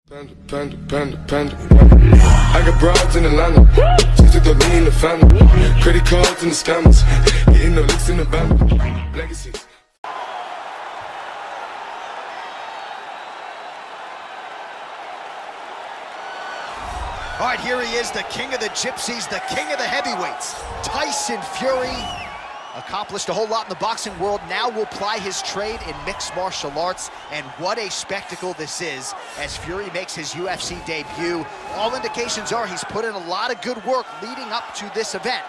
Panda. I got broads in Atlanta. Just took the lean in the family. Credit cards and the scammers. Getting no licks in the band. Legacies. All right, here he is, the king of the gypsies, the king of the heavyweights. Tyson Fury accomplished a whole lot in the boxing world. Now will ply his trade in mixed martial arts, and what a spectacle this is as Fury makes his UFC debut. All indications are he's put in a lot of good work leading up to this event.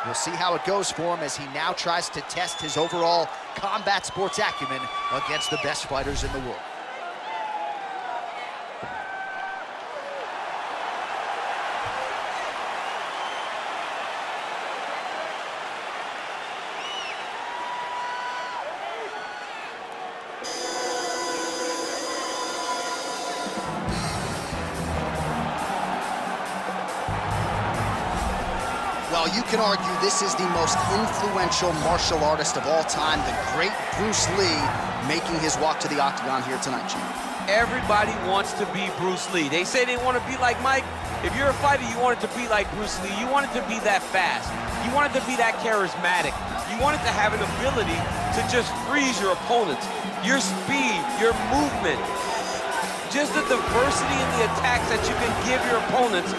We'll see how it goes for him as he now tries to test his overall combat sports acumen against the best fighters in the world. Well, you can argue this is the most influential martial artist of all time, the great Bruce Lee, making his walk to the octagon here tonight, Chief. Everybody wants to be Bruce Lee. They say they want to be like Mike. If you're a fighter, you want it to be like Bruce Lee. You want it to be that fast. You want it to be that charismatic. You want it to have an ability to just freeze your opponents. Your speed, your movement, just the diversity in the attacks that you can give your opponents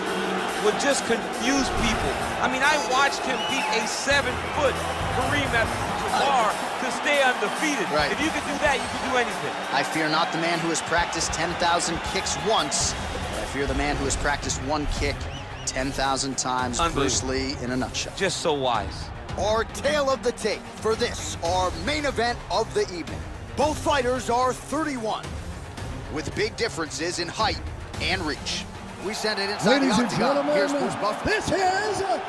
would just confuse people. I mean, I watched him beat a 7-foot Kareem Abdul-Jabbar to stay undefeated. Right. If you can do that, you can do anything. I fear not the man who has practiced 10,000 kicks once, but I fear the man who has practiced one kick 10,000 times. Bruce Lee in a nutshell. Just so wise. Our tale of the tape for this, our main event of the evening. Both fighters are 31, with big differences in height and reach. We send it inside the octagon. Here's Bruce Buffer. This is the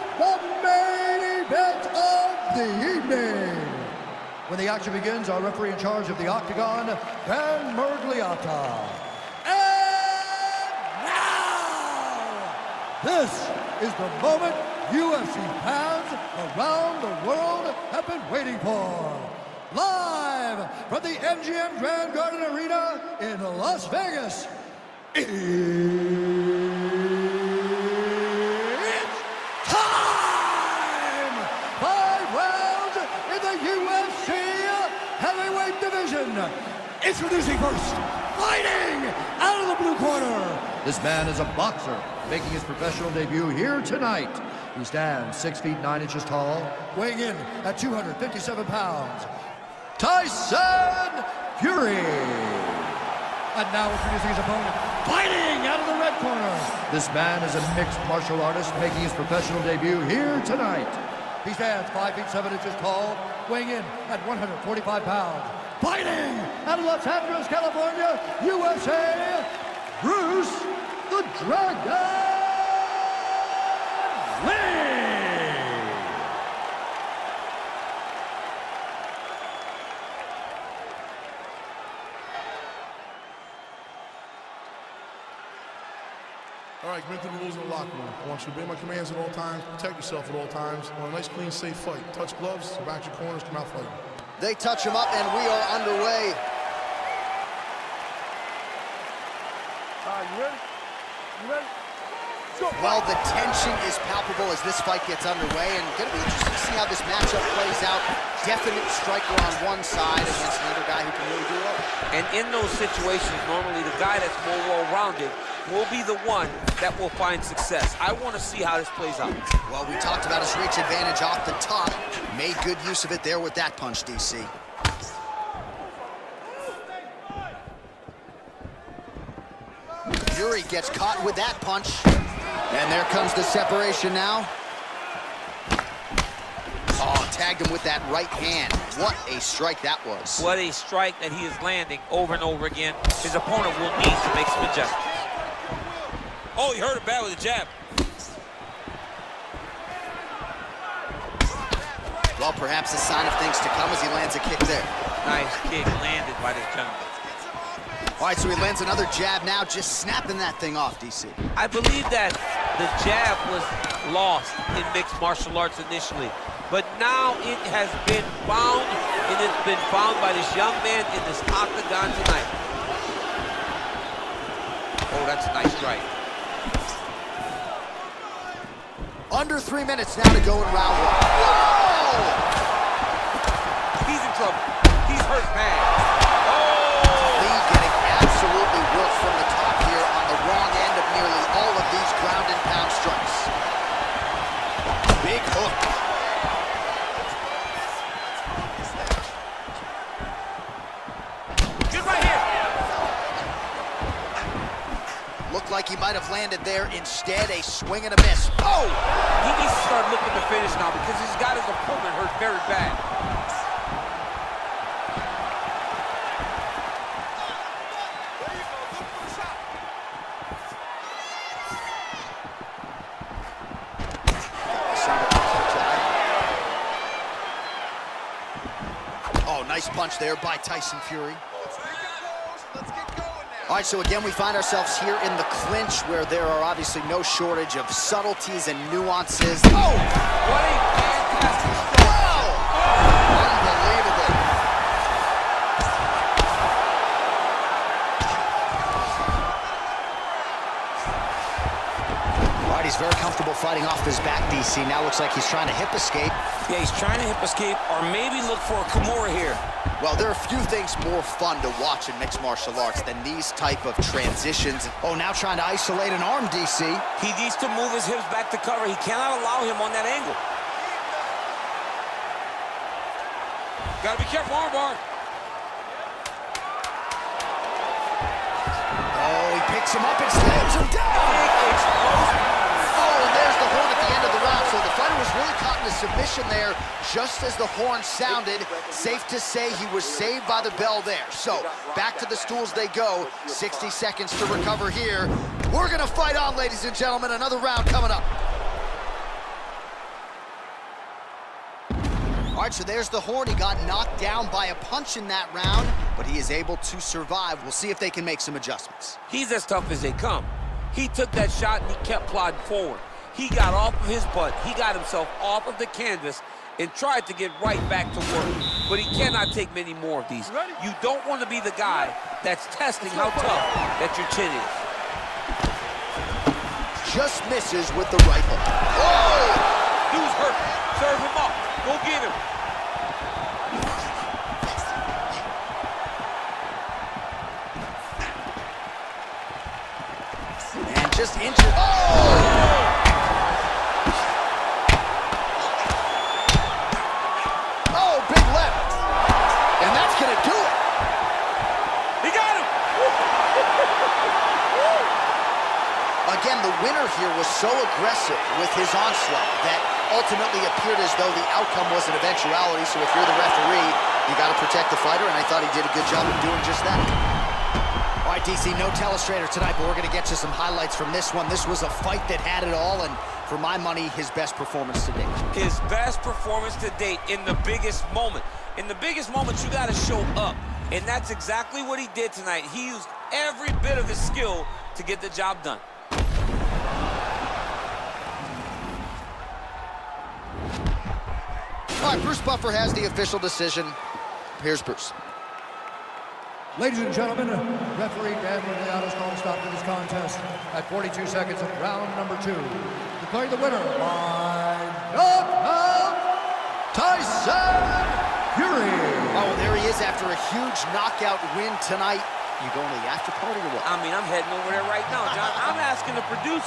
main event of the evening. When the action begins, our referee in charge of the octagon, Dan Mergliata. And now, this is the moment UFC fans around the world have been waiting for. Live from the MGM Grand Garden Arena in Las Vegas. It's time! 5 rounds in the UFC heavyweight division. Introducing first, fighting out of the blue corner. This man is a boxer, making his professional debut here tonight. He stands 6 feet 9 inches tall, weighing in at 257 pounds. Tyson Fury. And now introducing his opponent, fighting out of the red corner. This man is a mixed martial artist making his professional debut here tonight. He stands 5 feet 7 inches tall, weighing in at 145 pounds. Fighting out of Los Angeles, California, USA, Bruce the Dragon Lee. All right, commit to the rules in the locker room. I want you to obey my commands at all times, protect yourself at all times. I want a nice, clean, safe fight. Touch gloves, back your corners, come out fighting. They touch him up, and we are underway. You ready? You ready? Well, the tension is palpable as this fight gets underway, and going to be interesting to see how this matchup plays out. Definite striker on one side against another guy who can really do it all. And in those situations, normally the guy that's more well-rounded will be the one that will find success. I want to see how this plays out. Well, we talked about his reach advantage off the top. Made good use of it there with that punch, DC. Fury gets caught with that punch. And there comes the separation now. Oh, tagged him with that right hand. What a strike that was. What a strike that he is landing over and over again. His opponent will need to make some adjustments. Oh, he hurt it bad with a jab. Well, perhaps a sign of things to come as he lands a kick there. Nice kick landed by this gentleman. All right, so he lands another jab now, just snapping that thing off, DC. I believe that the jab was lost in mixed martial arts initially, but now it has been found, and it's been found by this young man in this octagon tonight. Oh, that's a nice strike. Under 3 minutes now to go in round one. Whoa! He's in trouble. He's hurt bad. Lee getting absolutely worked from the top here on the wrong end of nearly all of these ground and pound strikes. Big hook. Good right here. Looked like he might have landed there. Instead, a swing and a miss. Oh! He needs to start looking to finish now because he's got his opponent hurt very bad. Oh, nice punch there by Tyson Fury. All right, so again, we find ourselves here in the clinch where there are obviously no shortage of subtleties and nuances. Oh! What a fantastic stroke. Wow! Unbelievable. All right, he's very comfortable fighting off his back, DC. Now looks like he's trying to hip escape. Yeah, he's trying to hip escape or maybe look for a Kimura here. Well, there are a few things more fun to watch in mixed martial arts than these type of transitions. Oh, now trying to isolate an arm, DC. He needs to move his hips back to cover. He cannot allow him on that angle. Gotta be careful, armbar. Oh, he picks him up and slams him down. Oh, and there's the horn at the end of the round. So the fighter was really caught in a submission there just as the horn sounded. Safe to say he was saved by the bell there. So back to the stools they go. 60 seconds to recover here. We're going to fight on, ladies and gentlemen. Another round coming up. All right, so there's the horn. He got knocked down by a punch in that round, but he is able to survive. We'll see if they can make some adjustments. He's as tough as they come. He took that shot and he kept plodding forward. He got off of his butt. He got himself off of the canvas and tried to get right back to work. But he cannot take many more of these. You don't want to be the guy that's testing how tough that your chin is. Just misses with the right hook. Oh! Dude's hurt. Serve him up. Go get him. And just injured. Oh! Again, the winner here was so aggressive with his onslaught that ultimately appeared as though the outcome was an eventuality. So if you're the referee, you got to protect the fighter, and I thought he did a good job of doing just that. All right, DC, no telestrator tonight, but we're going to get you some highlights from this one. This was a fight that had it all, and for my money, his best performance to date. His best performance to date in the biggest moment. In the biggest moment, you got to show up, and that's exactly what he did tonight. He used every bit of his skill to get the job done. All right, Bruce Buffer has the official decision. Here's Bruce. Ladies and gentlemen, referee Dan Liliano's called a stop to this contest at 42 seconds of round number 2. Declaring the winner by knockout, Tyson Fury. Oh, there he is after a huge knockout win tonight. You going to the after party or what? I mean, I'm heading over there right now, John. I'm asking the producer.